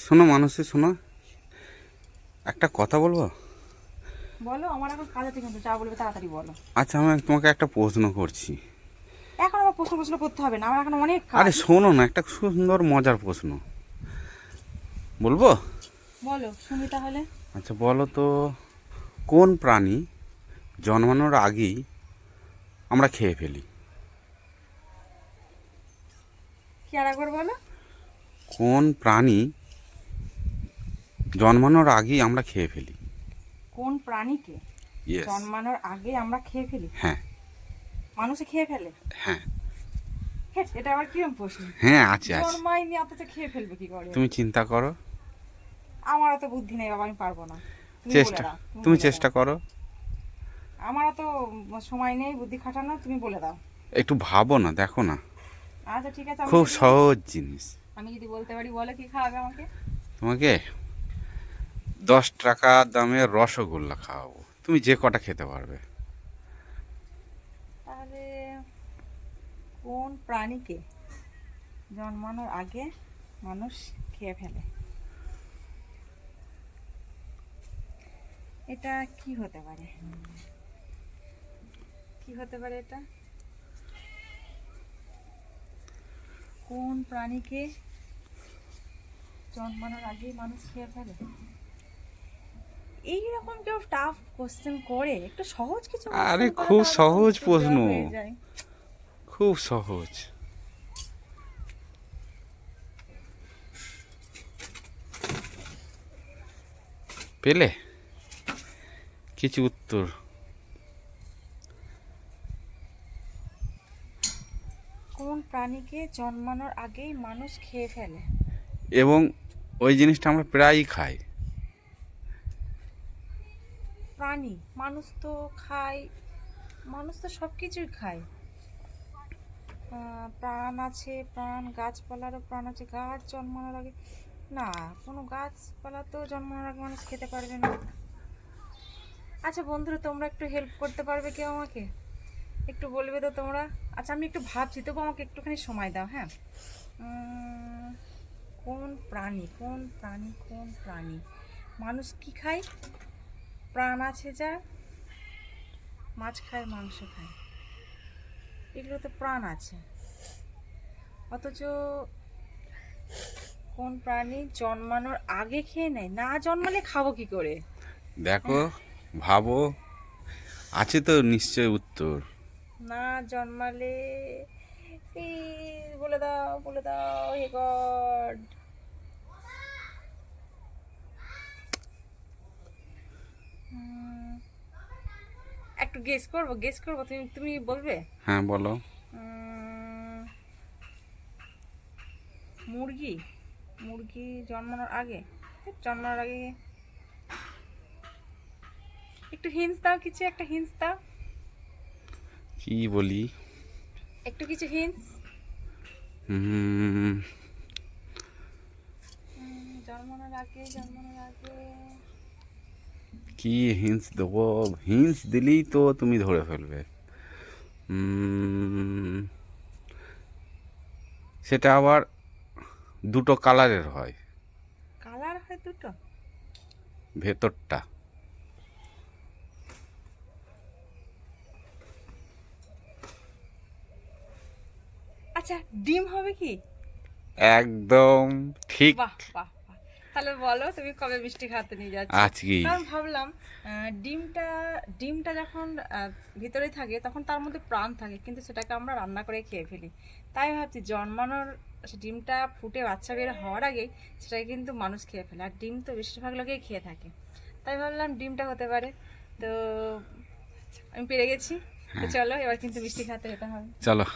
শোনো মানুষে, শোনো, একটা কথা বলবো। বলো, আমার এখন কাজ আছে কিন্তু যা বলবে তাড়াতাড়ি বলো। আচ্ছা, আমি তোমাকে একটা প্রশ্ন করছি। এখন আমার প্রশ্ন করতে হবে না, আমার এখন অনেক আরে কাজ। শোনো না, একটা সুন্দর মজার প্রশ্ন বলবো। বলো শুনি তাহলে। আচ্ছা বলো তো, কোন প্রাণী জন্মানোর আগেই আমরা খেয়ে ফেলি? কি আর একবার বলো। কোন প্রাণী জন্মানোর আগেই আমরা খেয়ে ফেলি? কোন প্রাণীকে ইয়েস। জন্মানোর আগে আমরা খেয়ে ফেলি? হ্যাঁ। মানুষে খেয়ে ফেলে? হ্যাঁ। হ্যাঁ, এটা আবার কিরম প্রশ্ন? হ্যাঁ, আছে আছে। জন্মায়নি অথচ খেয়ে ফেলবে কি করে? তুমি চিন্তা করো। আমার অত বুদ্ধি নেই বাবা, আমি পারবো না। তুমি বলে চেষ্টা, দাও, তুমি বলে চেষ্টা দাও। করো। আমার অত সময় নেই বুদ্ধি খাটানো, তুমি বলে দাও। একটু ভাবো না, দেখো না, আচ্ছা ঠিক আছে, খুব সহজ জিনিস। আমি যদি বলতে পারি, বলো কি খাওয়াবে আমাকে? তোমাকে 10 টাকা দামের রসগোল্লা খাওয়াবো, তুমি যে কটা খেতে পারবে। তাহলে কোন প্রাণীকে জন্মানোর আগে মানুষ খেয়ে ফেলে? এটা কি হতে পারে? কি হতে পারে এটা? কোন প্রাণীকে জন্মানোর আগেই মানুষ খেয়ে ফেলে? এইরকম কেউ টাফ কোশ্চেন করে? একটু সহজ কিছু আরে কোশ্চেন করে খুব তাহলে তো সহজ উত্তর প্রশ্ন, দেওয়া হয়ে যায়। খুব সহজ। পেলে কিছু উত্তর? কোন প্রাণীকে জন্মানোর আগেই মানুষ খেয়ে ফেলে? এবং ওই জিনিসটা আমরা প্রায়ই খাই। প্রাণী, মানুষ তো খায়, মানুষ তো সব কিছুই খায়। প্রাণ আছে, প্রাণ, গাছপালারও প্রাণ আছে। গাছ জন্মানোর আগে না, কোনো গাছপালা তো জন্মানোর আগে মানুষ খেতে পারবে না। আচ্ছা বন্ধুরা, তোমরা একটু হেল্প করতে পারবে কেউ আমাকে? একটু বলবে তো তোমরা? আচ্ছা আমি একটু ভাবছি, তবু আমাকে একটুখানি সময় দাও, হ্যাঁ। কোন প্রাণী, কোন প্রাণী, কোন প্রাণী মানুষ কি খায়? প্রাণ আছে যার, মাছ খায়, মাংস খায়, এগুলো তো প্রাণ আছে। অথচ কোন প্রাণী জন্মানোর আগে খেয়ে নেয়? না জন্মালে খাবো কি করে? দেখো, ভাবো, আছে তো নিশ্চয় উত্তর। না জন্মালে, এই বলে দাও, বলে দাও, হে গড। একটু গেস করবো, গেস করবো, তুমি তুমি বলবে? হ্যাঁ বলো। উম, মুরগি। মুরগি জন্মানোর আগে, জন্মানোর আগে একটু হিন্টস দাও, কিছু একটা হিন্টস দাও, কি বলি? একটু কিছু হিন্টস। হুম, জন্মানোর আগে, জন্মানোর আগে কি হিন্টস দেবো? হিন্টস দিলেই তো তুমি ধরে ফেলবে। সেটা আবার দুটো কালারের হয়, কালার হয় দুটো? ভেতরটা। আচ্ছা, ডিম হবে কি? একদম ঠিক। বাহ বাহ বাহ। তাহলে বলো তুমি কবে মিষ্টি খাওয়াতে নিয়ে যাচ্ছ? আজকেই। কারণ ভাবলাম ডিমটা, ডিমটা যখন ভিতরে থাকে তখন তার মধ্যে প্রাণ থাকে, কিন্তু সেটাকে আমরা রান্না করে খেয়ে ফেলি। তাই ভাবছি জন্মানোর, ডিমটা ফুটে বাচ্চা বের হওয়ার আগেই সেটাকে কিন্তু মানুষ খেয়ে ফেলে, আর ডিম তো বেশিরভাগ লোকেই খেয়ে থাকে। তাই ভাবলাম ডিমটা হতে পারে। তো আমি পেরে গেছি। তো হ্যাঁ, চলো এবার কিন্তু মিষ্টি খাতে যেতে হবে। চলো।